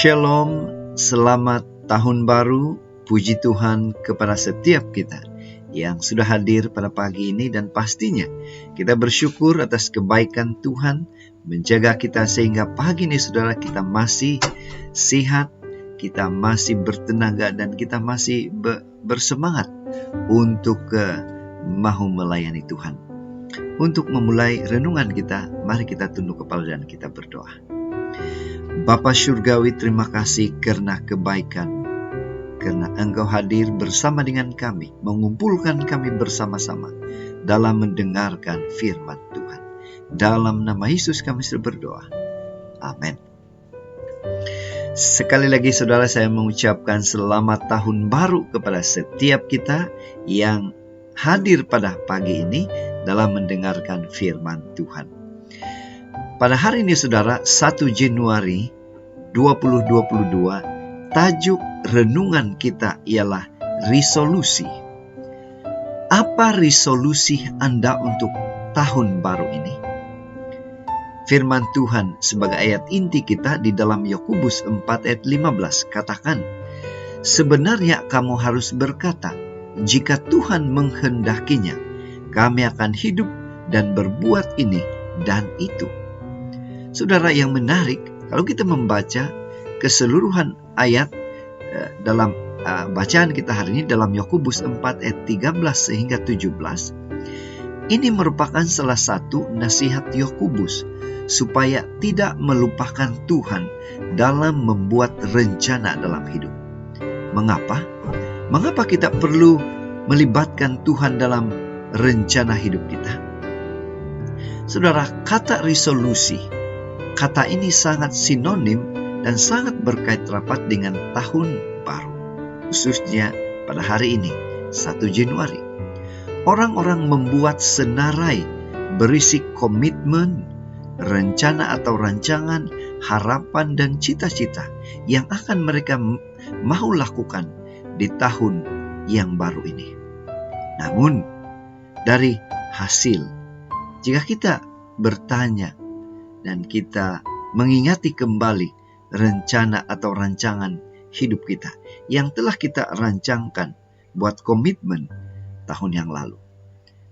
Shalom, selamat tahun baru, puji Tuhan kepada setiap kita yang sudah hadir pada pagi ini, dan pastinya kita bersyukur atas kebaikan Tuhan menjaga kita sehingga pagi ini saudara kita masih sehat, kita masih bertenaga, dan kita masih bersemangat untuk mau melayani Tuhan. Untuk memulai renungan kita, mari kita tunduk kepala dan kita berdoa. Bapa Surgawi, terima kasih karena kebaikan, karena Engkau hadir bersama dengan kami, mengumpulkan kami bersama-sama dalam mendengarkan firman Tuhan. Dalam nama Yesus kami sudah berdoa. Amin. Sekali lagi saudara, saya mengucapkan selamat tahun baru kepada setiap kita yang hadir pada pagi ini dalam mendengarkan firman Tuhan. Pada hari ini saudara, 1 Januari 2022, tajuk renungan kita ialah resolusi. Apa resolusi Anda untuk tahun baru ini? Firman Tuhan sebagai ayat inti kita di dalam Yakobus 4 ayat 15 katakan, sebenarnya kamu harus berkata, jika Tuhan menghendakinya, kami akan hidup dan berbuat ini dan itu. Saudara, yang menarik, kalau kita membaca keseluruhan ayat dalam bacaan kita hari ini dalam Yakobus 4 ayat 13 sehingga 17, ini merupakan salah satu nasihat Yakobus supaya tidak melupakan Tuhan dalam membuat rencana dalam hidup. Mengapa? Mengapa kita perlu melibatkan Tuhan dalam rencana hidup kita? Saudara, kata resolusi, kata ini sangat sinonim dan sangat berkait rapat dengan tahun baru, khususnya pada hari ini, 1 Januari. Orang-orang membuat senarai berisi komitmen, rencana atau rancangan, harapan dan cita-cita yang akan mereka mau lakukan di tahun yang baru ini. Namun, dari hasil, jika kita bertanya dan kita mengingati kembali rencana atau rancangan hidup kita yang telah kita rancangkan buat komitmen tahun yang lalu,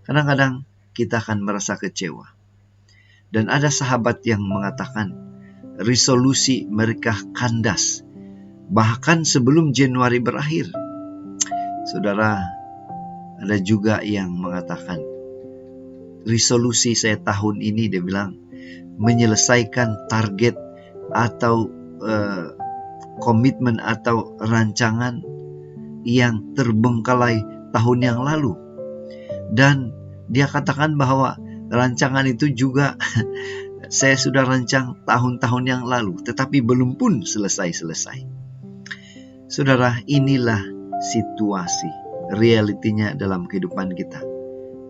kadang-kadang kita akan merasa kecewa. Dan ada sahabat yang mengatakan resolusi mereka kandas bahkan sebelum Januari berakhir. Saudara, ada juga yang mengatakan resolusi saya tahun ini, dia bilang, menyelesaikan target atau komitmen atau rancangan yang terbengkalai tahun yang lalu. Dan dia katakan bahwa rancangan itu juga saya sudah rancang tahun-tahun yang lalu, tetapi belum pun selesai-selesai. Saudara, inilah situasi realitinya dalam kehidupan kita.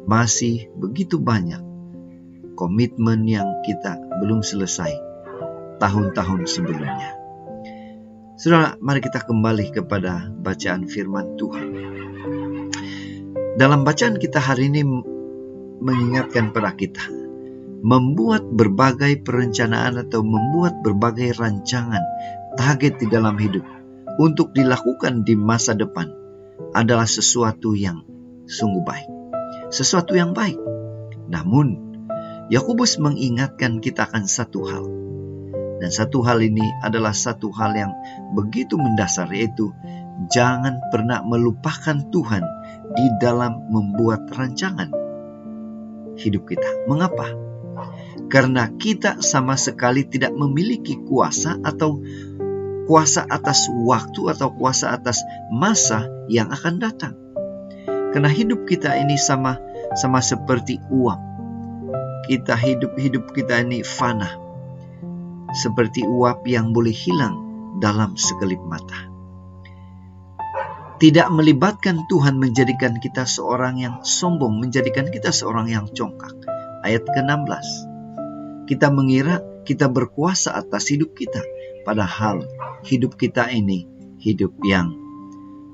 Masih begitu banyak komitmen yang kita belum selesai tahun-tahun sebelumnya. Saudara, mari kita kembali kepada bacaan firman Tuhan. Dalam bacaan kita hari ini mengingatkan pada kita membuat berbagai perencanaan atau membuat berbagai rancangan target di dalam hidup untuk dilakukan di masa depan adalah sesuatu yang sungguh baik, sesuatu yang baik. Namun Yakobus mengingatkan kita akan satu hal, dan satu hal ini adalah satu hal yang begitu mendasar, yaitu jangan pernah melupakan Tuhan di dalam membuat rancangan hidup kita. Mengapa? Karena kita sama sekali tidak memiliki kuasa atau kuasa atas waktu atau kuasa atas masa yang akan datang. Karena hidup kita ini sama seperti uap. Hidup kita ini fana, seperti uap yang boleh hilang dalam sekelip mata. Tidak melibatkan Tuhan menjadikan kita seorang yang sombong, menjadikan kita seorang yang congkak. Ayat ke-16, kita mengira kita berkuasa atas hidup kita, padahal hidup kita ini hidup yang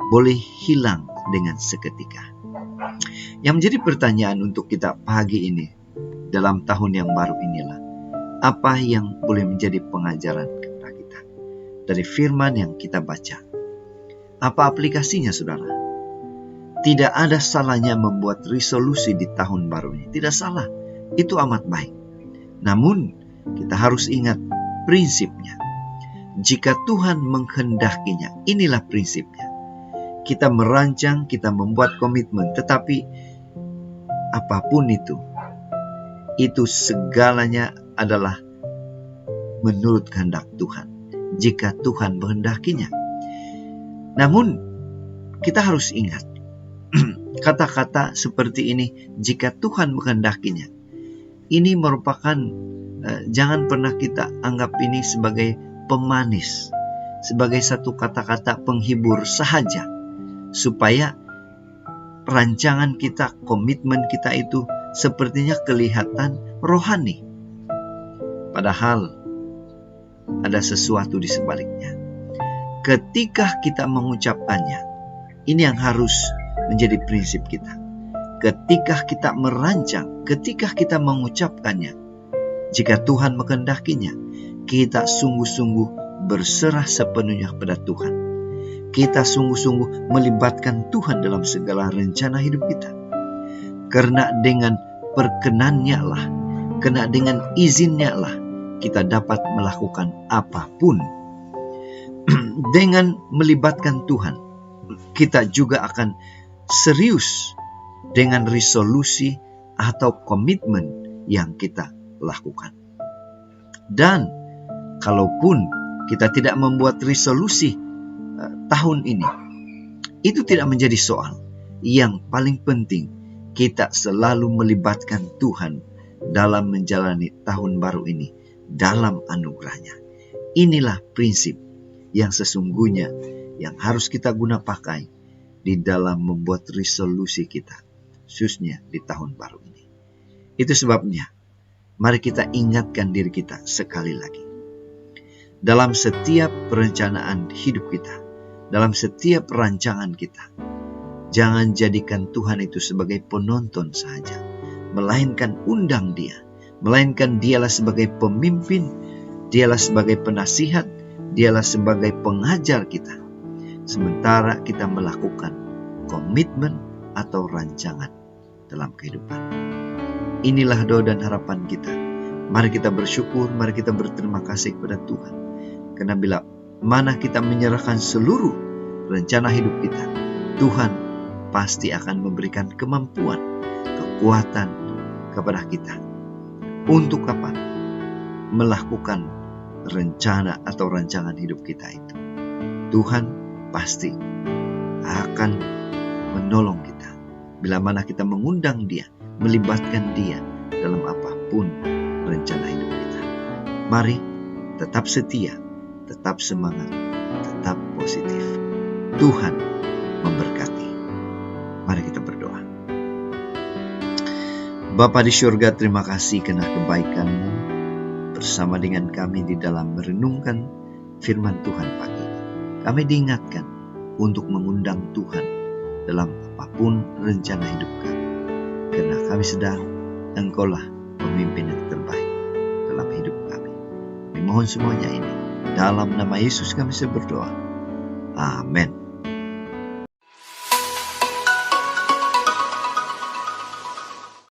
boleh hilang dengan seketika. Yang menjadi pertanyaan untuk kita pagi ini dalam tahun yang baru inilah, apa yang boleh menjadi pengajaran kepada kita? dari firman yang kita baca. Apa aplikasinya, saudara? Tidak ada salahnya membuat resolusi di tahun baru ini. Tidak salah, itu amat baik. Namun, kita harus ingat prinsipnya. Jika Tuhan menghendakinya, inilah prinsipnya. Kita merancang, kita membuat komitmen, tetapi apapun itu segalanya adalah menurut kehendak Tuhan. Jika Tuhan menghendakinya. Namun, kita harus ingat, kata-kata seperti ini, jika Tuhan menghendakinya, ini merupakan, jangan pernah kita anggap ini sebagai pemanis, sebagai satu kata-kata penghibur sahaja, supaya rancangan kita, komitmen kita itu sepertinya kelihatan rohani. Padahal ada sesuatu di sebaliknya. Ketika kita mengucapkannya, ini yang harus menjadi prinsip kita. Ketika kita merancang, ketika kita mengucapkannya, jika Tuhan menghendakinya, kita sungguh-sungguh berserah sepenuhnya pada Tuhan. Kita sungguh-sungguh melibatkan Tuhan dalam segala rencana hidup kita. Karena dengan perkenannya lah, karena dengan izinnya lah, kita dapat melakukan apapun. Dengan melibatkan Tuhan, kita juga akan serius dengan resolusi atau komitmen yang kita lakukan. Dan kalaupun kita tidak membuat resolusi tahun ini, itu tidak menjadi soal. Yang paling penting, kita selalu melibatkan Tuhan dalam menjalani tahun baru ini dalam anugerahnya. Inilah prinsip yang sesungguhnya yang harus kita guna pakai di dalam membuat resolusi kita, khususnya di tahun baru ini. Itu sebabnya, mari kita ingatkan diri kita sekali lagi. Dalam setiap perencanaan hidup kita, dalam setiap rancangan kita, jangan jadikan Tuhan itu sebagai penonton saja, melainkan undang Dia, melainkan Dialah sebagai pemimpin, Dialah sebagai penasihat, Dialah sebagai pengajar kita. Sementara kita melakukan komitmen atau rancangan dalam kehidupan. Inilah doa dan harapan kita. Mari kita bersyukur, mari kita berterima kasih kepada Tuhan. Karena bila mana kita menyerahkan seluruh rencana hidup kita, Tuhan pasti akan memberikan kemampuan, kekuatan kepada kita. Untuk apa? Melakukan rencana atau rancangan hidup kita itu. Tuhan pasti akan menolong kita bila mana kita mengundang Dia, melibatkan Dia dalam apapun rencana hidup kita. Mari tetap setia, tetap semangat, tetap positif. Tuhan memberkati. Mari kita berdoa. Bapa di surga, terima kasih karena kebaikan-Mu bersama dengan kami di dalam merenungkan firman Tuhan pagi ini. Kami diingatkan untuk mengundang Tuhan dalam apapun rencana hidup kami. Karena kami sedang, Engkau-lah pemimpin yang terbaik dalam hidup kami. Kami mohon semuanya ini dalam nama Yesus kami berdoa. Amin.